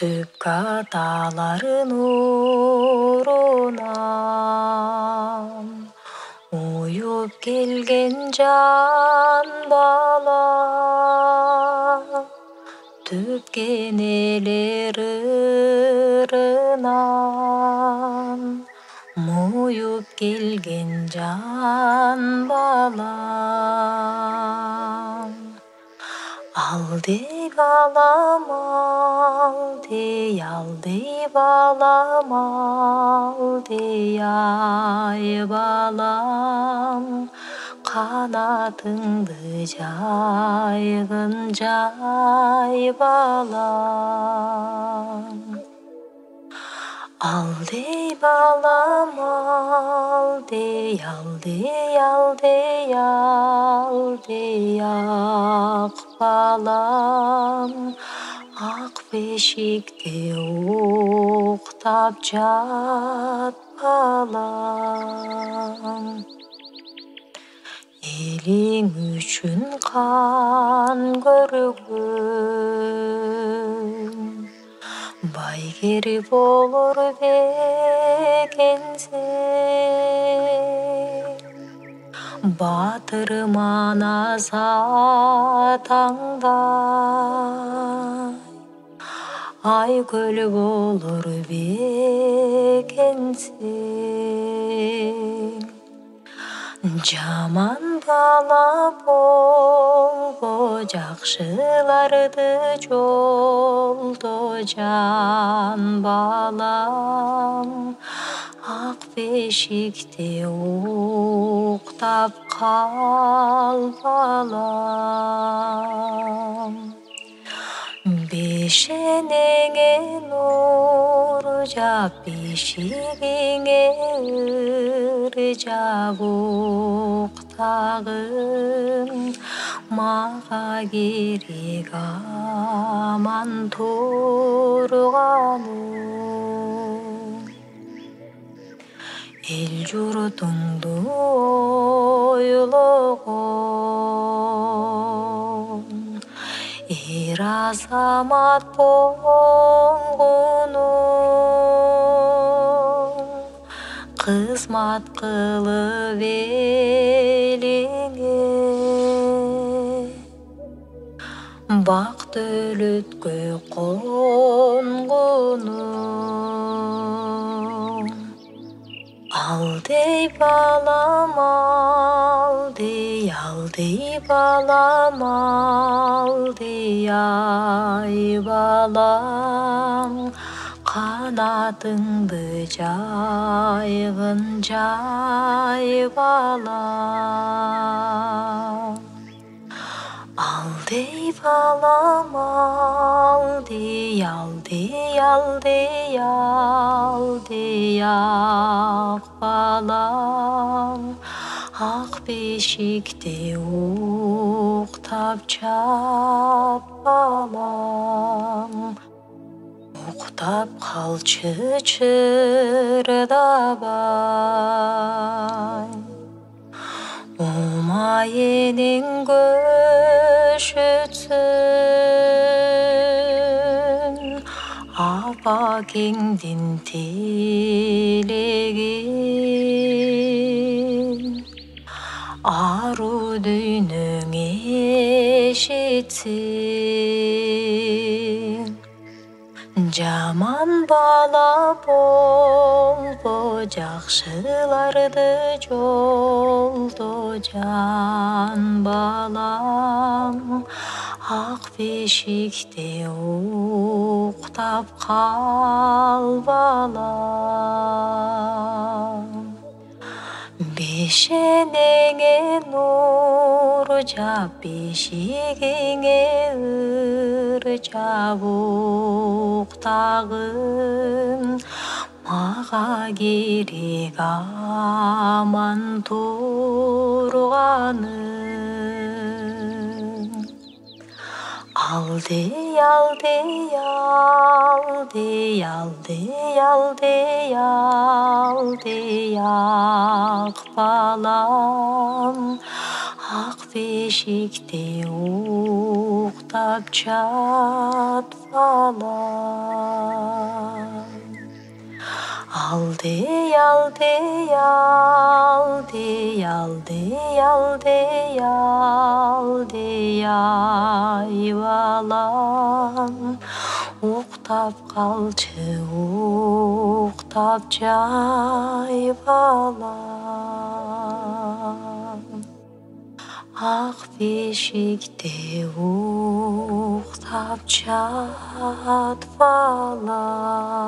Түп аталарын нұрынан уюп келген жан бала, түпкен элер ырынан муюп келген жан бала. Aldey balam, aldey, aldey balam, aldey ay balam, kanatыңды жайғын жай balam. Aldey balam, aldey, aldey, aldey, aldey ak balam, ak beşikte uktap jat balam. Elin üçün kan көргөн, байгер болор дегенсең, батыр манас атаңдай, айгүл болор бекенсең. Жаман бала болбо, жакшыларды жолдо жан балам, ак бешикте уктап кал балам. Бешенеңе нур жап, бешигиңе ыр жап уктагын, мага керек аман турганым. Эл журтуңду ойлогон, эр азамат болгонуң, кызмат кылып элиңе, бак дөлөткө конгонуң. Aldey balam, aldey, aldey balam, aldey ay balam, kanatыңды жайғын жай balam. Aldey balam, aldey, aldey, aldey, aldey ak balam, ak beşikte uktap jat balam. Уктап калчы чырдабай, умайының көшөтсүн, апакеңдин тилегин, ару дүйнөң эшитсин. Жаман бала болбо, жакшыларды жолдо жан балам, ак бешикте уктап кал балам. Бешенеңе нур жап, бешигиңе ыр жап уктагын, мага керек аман турганым. Aldey, aldey, aldey, aldey, aldey, aldey ak balam, ak бешикте уктап жатып алам. Алдый, алдый, алдый, алдый, алдый, алдый, ай балам. Уктап калчы, уктап жай балам. Ак бешикте уктап жатып алам.